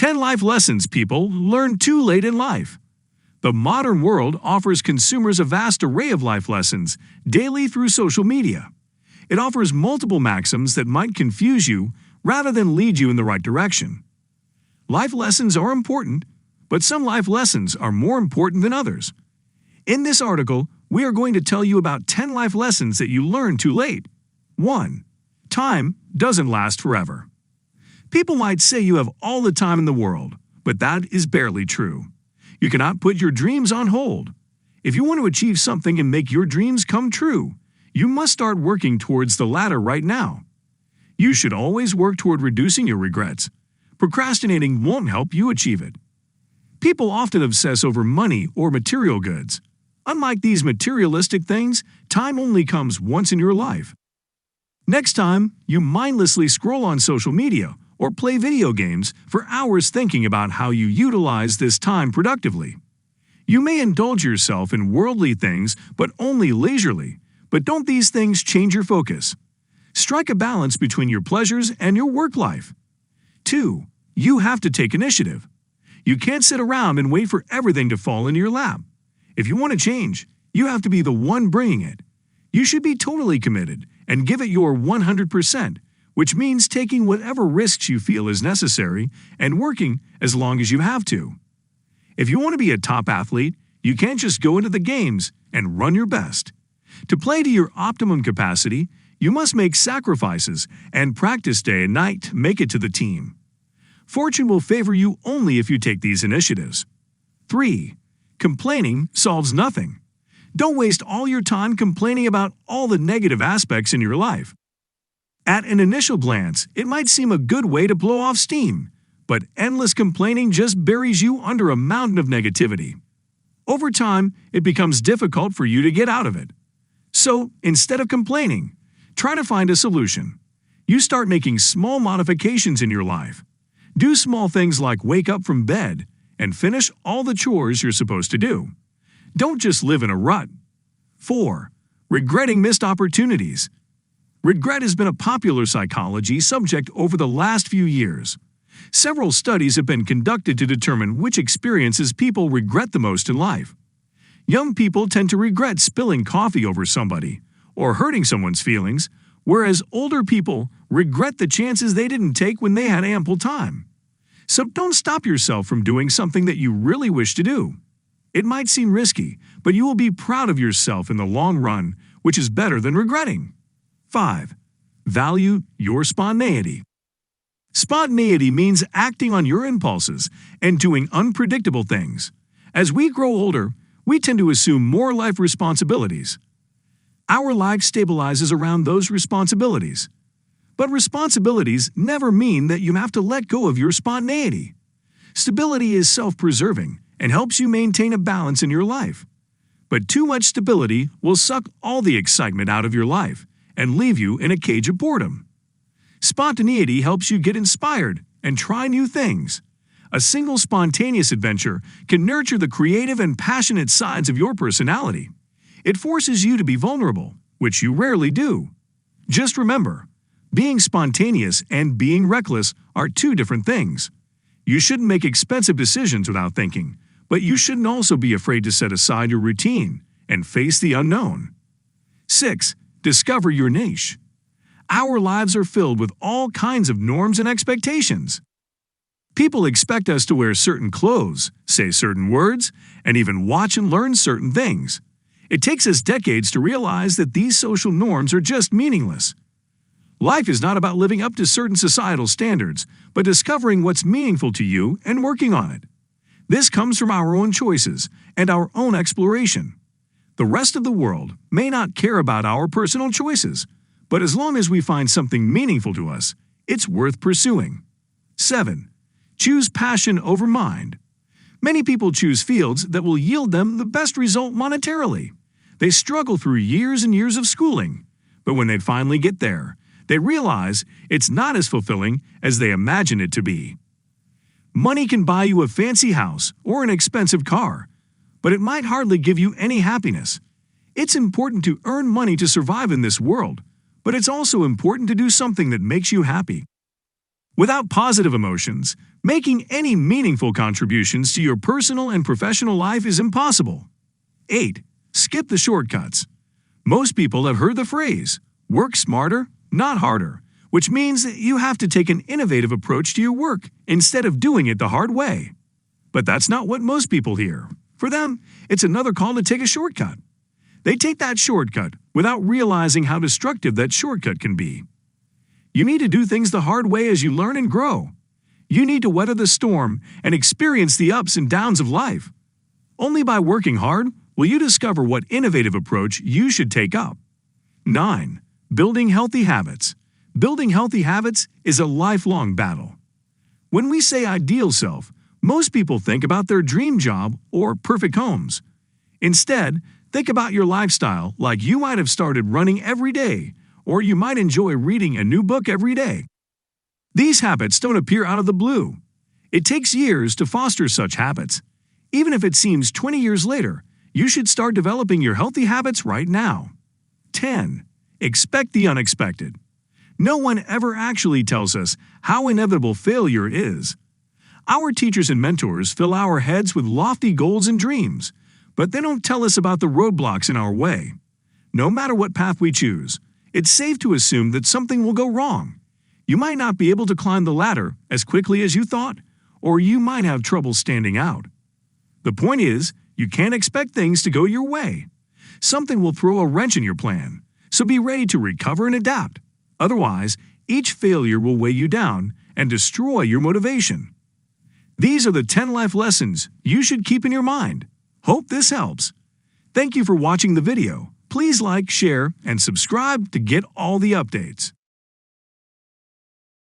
10 life lessons people learn too late in life. The modern world offers consumers a vast array of life lessons daily through social media. It offers multiple maxims that might confuse you rather than lead you in the right direction. Life lessons are important, but some life lessons are more important than others. In this article, we are going to tell you about 10 life lessons that you learned too late. 1. Time doesn't last forever. People might say you have all the time in the world, but that is barely true. You cannot put your dreams on hold. If you want to achieve something and make your dreams come true, you must start working towards the latter right now. You should always work toward reducing your regrets. Procrastinating won't help you achieve it. People often obsess over money or material goods. Unlike these materialistic things, time only comes once in your life. Next time you mindlessly scroll on social media or play video games for hours thinking about how you utilize this time productively. You may indulge yourself in worldly things, but only leisurely. But don't these things change your focus? Strike a balance between your pleasures and your work life. 2. You have to take initiative. You can't sit around and wait for everything to fall into your lap. If you want to change, you have to be the one bringing it. You should be totally committed and give it your 100%, which means taking whatever risks you feel is necessary and working as long as you have to. If you want to be a top athlete, you can't just go into the games and run your best. To play to your optimum capacity, you must make sacrifices and practice day and night to make it to the team. Fortune will favor you only if you take these initiatives. 3. Complaining solves nothing. Don't waste all your time complaining about all the negative aspects in your life. At an initial glance, it might seem a good way to blow off steam, but endless complaining just buries you under a mountain of negativity. Over time, it becomes difficult for you to get out of it. So, instead of complaining, try to find a solution. You start making small modifications in your life. Do small things like wake up from bed and finish all the chores you're supposed to do. Don't just live in a rut. 4. Regretting missed opportunities. Regret has been a popular psychology subject over the last few years. Several studies have been conducted to determine which experiences people regret the most in life. Young people tend to regret spilling coffee over somebody or hurting someone's feelings, whereas older people regret the chances they didn't take when they had ample time. So don't stop yourself from doing something that you really wish to do. It might seem risky, but you will be proud of yourself in the long run, which is better than regretting. 5. Value your spontaneity. Spontaneity means acting on your impulses and doing unpredictable things. As we grow older, we tend to assume more life responsibilities. Our life stabilizes around those responsibilities. But responsibilities never mean that you have to let go of your spontaneity. Stability is self-preserving and helps you maintain a balance in your life. But too much stability will suck all the excitement out of your life and leave you in a cage of boredom. Spontaneity helps you get inspired and try new things. A single spontaneous adventure can nurture the creative and passionate sides of your personality. It forces you to be vulnerable, which you rarely do. Just remember, being spontaneous and being reckless are two different things. You shouldn't make expensive decisions without thinking, but you shouldn't also be afraid to set aside your routine and face the unknown. 6. Discover your niche. Our lives are filled with all kinds of norms and expectations. People expect us to wear certain clothes, say certain words, and even watch and learn certain things. It takes us decades to realize that these social norms are just meaningless. Life is not about living up to certain societal standards, but discovering what's meaningful to you and working on it. This comes from our own choices and our own exploration. The rest of the world may not care about our personal choices, but as long as we find something meaningful to us, it's worth pursuing. 7. Choose passion over mind. Many people choose fields that will yield them the best result monetarily. They struggle through years and years of schooling, but when they finally get there, they realize it's not as fulfilling as they imagined it to be. Money can buy you a fancy house or an expensive car, but it might hardly give you any happiness. It's important to earn money to survive in this world, but it's also important to do something that makes you happy. Without positive emotions, making any meaningful contributions to your personal and professional life is impossible. 8. Skip the shortcuts. Most people have heard the phrase, work smarter, not harder, which means that you have to take an innovative approach to your work instead of doing it the hard way. But that's not what most people hear. For them, it's another call to take a shortcut. They take that shortcut without realizing how destructive that shortcut can be. You need to do things the hard way as you learn and grow. You need to weather the storm and experience the ups and downs of life. Only by working hard will you discover what innovative approach you should take up. 9. Building healthy habits. Building healthy habits is a lifelong battle. When we say ideal self, most people think about their dream job or perfect homes. Instead, think about your lifestyle like you might have started running every day, or you might enjoy reading a new book every day. These habits don't appear out of the blue. It takes years to foster such habits. Even if it seems 20 years later, you should start developing your healthy habits right now. 10. Expect the unexpected. No one ever actually tells us how inevitable failure is. Our teachers and mentors fill our heads with lofty goals and dreams, but they don't tell us about the roadblocks in our way. No matter what path we choose, it's safe to assume that something will go wrong. You might not be able to climb the ladder as quickly as you thought, or you might have trouble standing out. The point is, you can't expect things to go your way. Something will throw a wrench in your plan, so be ready to recover and adapt. Otherwise, each failure will weigh you down and destroy your motivation. These are the 10 life lessons you should keep in your mind. Hope this helps. Thank you for watching the video. Please like, share, and subscribe to get all the updates.